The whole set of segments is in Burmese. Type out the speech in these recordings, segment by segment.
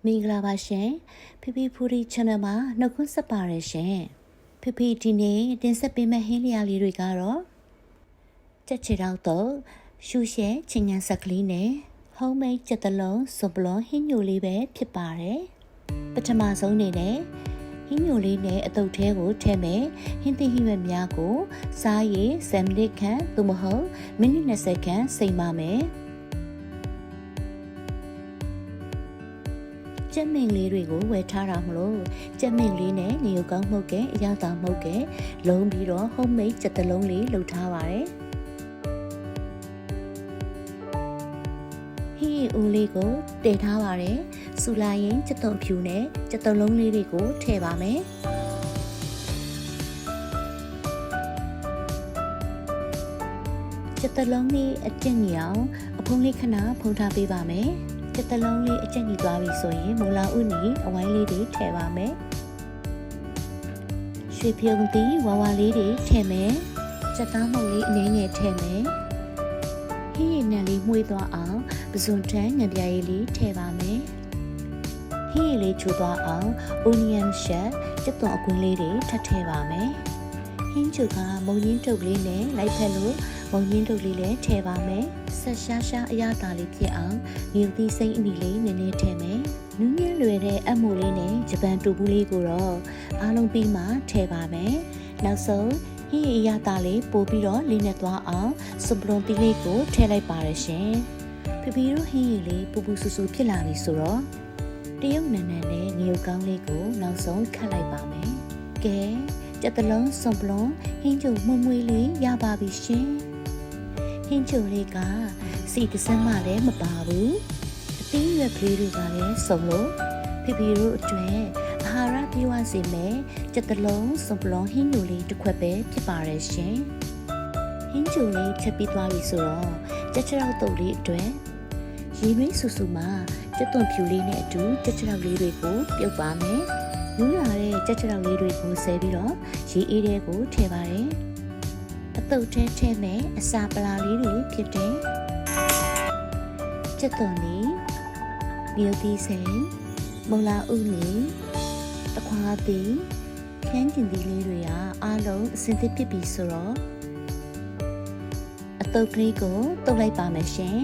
မင်္ဂလာပါရှင်ဖိဖိဖူရီ channel မှာနှုတ်ခွန်းဆက်ပါရရှင်ဖိဖိဒီနေ့တင်ဆက်ပေးမယ့်ဟင်းလျာလေးတွေကတော့ကြက်ချီတော့တော့ရှူရှဲချင်းငန်းဆက်ကလေးနဲ့ homemade ကြက်တလုံးစွန်ပလွန်ဟင်းညိုလေးပဲဖြစ်ပါတယ်ပထမဆုံးအနေနဲ့ဟင်းညိုလေးနဲ့အတုပ်သေးကိုထည့်မယ်ဟင်းသီးဟင်းရွက်များကိုစားရည်10မိနစ်ခန့်သို့မဟုတ်မိနစ်20ခန့်စိမ်ပါမယ်ကြက်မင်လေးတွေကိုဝယ်ထားတာမလို့ကြက်မင်လေးနဲ့ငရုတ်ကောင်းမှုတ်ကအရသာမှုတ်ကလုံးပြီးတော့ homemade ကြက်တလုံးလေးလုပ်ထားပါတယ်ဟင်းဦးလေးကိုတည်ထားပါတယ်စူလာရင်ကြက်သွန်ဖြူနဲ့ကြက်သွန်လုံးလေးတွေကိုထည့်ပါမယ်ကြက်တလုံးလေးအကျင့်ကြီးအောင်အဖုံးလေးခဏဖုံးထားပေးပါမယ်ကြက်တလုံးလေးအကျင့်ကြီးသွားပြီဆိုရင်မူလာဥနီအဝိုင်းလေးတွေထည့်ပါမယ်ရွှေပြုံသီးဝါဝါလေးတွေထည့်မယ်ကြက်သားမုတ်လေးအနည်းငယ်ထည့်မယ်ဟင်းရည်နဲ့လေးမှုေးသွားအောင်ပဇွန်ထန်းငံပြားရည်လေးထည့်ပါမယ်ဟင်းရည်လေးချိုးသွားအောင် onion shell ကြက်သွန်အကွင်းလေးတွေထပ်ထည့်ပါမယ်ဟင်းချိုကမုံရင်းတုပ်လေးနဲ့လိုက်ဖက်လို့မုံရင်းတုပ်လေးလည်းထည့်ပါမယ်ဆက်ရှားရှားအရသာလေးဖြစ်အောင်ငရုတ်သီးစိမ့်အနီလေးနည်းနည်းထည့်မယ်နူးညံ့လွယ်တဲ့အမိုးလေးနဲ့ဂျပန်တူဘူးလေးကိုတော့အားလုံးပြီးမှထည့်ပါမယ်နောက်ဆုံးဟင်းရည်အရသာလေးပို့ပြီးတော့လေးနဲ့သွားအောင်စွန်ပလွန်သီးလေးကိုထည့်လိုက်ပါရရှင်ဖိဖိတို့ဟင်းရည်လေးပူပူဆူဆူဖြစ်လာပြီဆိုတော့တရုတ်နန်းနန်းနဲ့ငရုတ်ကောင်းလေးကိုနောက်ဆုံးခတ်လိုက်ပါမယ်ကဲကြက်တလုံးစွန်ပလွန်ဟင်းကျုံမွမွေးလေးရပါပြီရှင်ဟင်းကျုံလေးကစီတစမ်းမှလည်းမပါဘူးအသီးရွက်ကလေးတွေကလည်းစုံလို့ဖိဖိတို့အတွက်အာဟာရပြည့်ဝစေမယ်ကြက်တလုံးစွန်ပလွန်ဟင်းညိုလေးတစ်ခွက်ပဲဖြစ်ပါရဲ့ရှင်ဟင်းကျုံလေးချက်ပြီးသွားပြီဆိုတော့ကြက်ချရောက်တုပ်လေးအတွက်ရေရင်းဆူဆူမှာကြက်သွန်ဖြူလေးနဲ့အတူကြက်ချရောက်လေးတွေကိုပြုတ်ပါမယ်နူးလာတဲ့ကြက်ချရောက်လေးတွေကိုဆဲပြီးတော့ရေအေးတဲ့ကိုထည့်ပါတယ်အတုပ်ထဲထည့်မယ်အစာပလာလေးတွေဖြစ်တဲ့ကြက်သွန်လေးမြို့သီးစိမ်မုံလာဥလေးတခွားသီးခန်းကျင်သီးလေးတွေကအားလုံးအစင်သစ်ဖြစ်ပြီဆိုတော့အတုပ်ကလေးကိုတုပ်လိုက်ပါမယ်ရှင်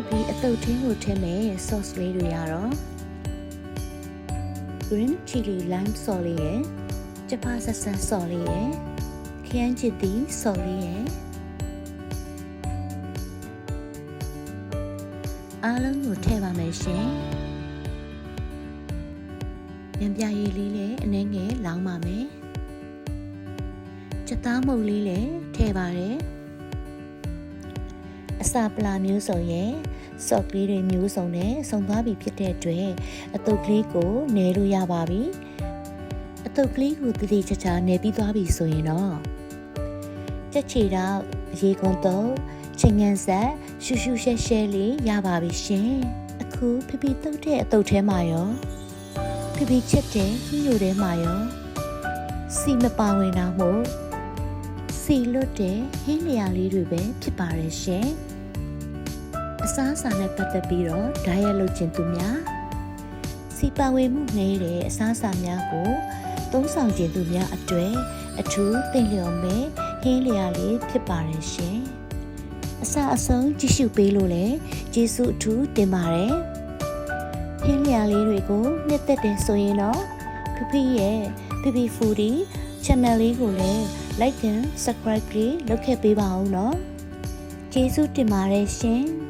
ဖိအတုပ်ထင်းကိုထည့်မယ် sauce လေးတွေရတော့ green chili lime sauce လေးရယ်ကြက်ဖားဆက်ဆန်း sauce လေးရယ်ခရမ်းချစ်သီး sauce လေးရယ်အားလုံးကိုထည့်ပါမယ်ရှင်ညံပြာရည်လေးလည်းအနည်းငယ်လောင်းပါမယ်ချက်သားမုတ်လေးလည်းထည့်ပါတယ်အစာပလာမျိုးစုံရဲ့ဆော့ကလေးတွေမျိုးစုံနဲ့စုံသွားပြီဖြစ်တဲ့အတွက်အတုပ်ကလေးကိုနယ်လို့ရပါပြီအတုပ်ကလေးကိုတည်တည်ချာချာနယ်ပြီးသွားပြီဆိုရင်တော့ကြက်ချီတော့ရေကုန်တော့ချင်းငန်းဆက်ရှူရှူရှဲရှဲလေးရပါပြီရှင်အခုဖိဖိတုပ်တဲ့အတုပ်ထဲမှာရောဖိဖိချက်တဲ့ဟင်းညိုထဲမှာရောစီမပါဝင်တာမို့စီလွတ်တဲ့ဟင်းလျာလေးတွေပဲဖြစ်ပါရဲ့ရှင်အစားအစာနဲ့ပတ်သက်ပြီးတော့ diet လုပ်ခြင်းသူများစီပါဝင်မှုနည်းတဲ့အစားအစာများကိုသုံးဆောင်ခြင်းသူများအတွက်အထူးသင့်လျော်မဲ့ဟင်းလျာလေးဖြစ်ပါရဲ့ရှင်အစအဆုံးကြည့်ရှုပေးလို့လည်းကျေးဇူးအထူးတင်ပါတယ်ဟင်းလျာလေးတွေကိုနှစ်သက်တယ်ဆိုရင်တော့ဖိဖိရဲ့ဖိဖိဖူဒီ channel လေးကိုလည်း like and subscribe လေးလုပ်ခဲ့ပေးပါဦးနော်ကျေးဇူးတင်ပါတယ်ရှင်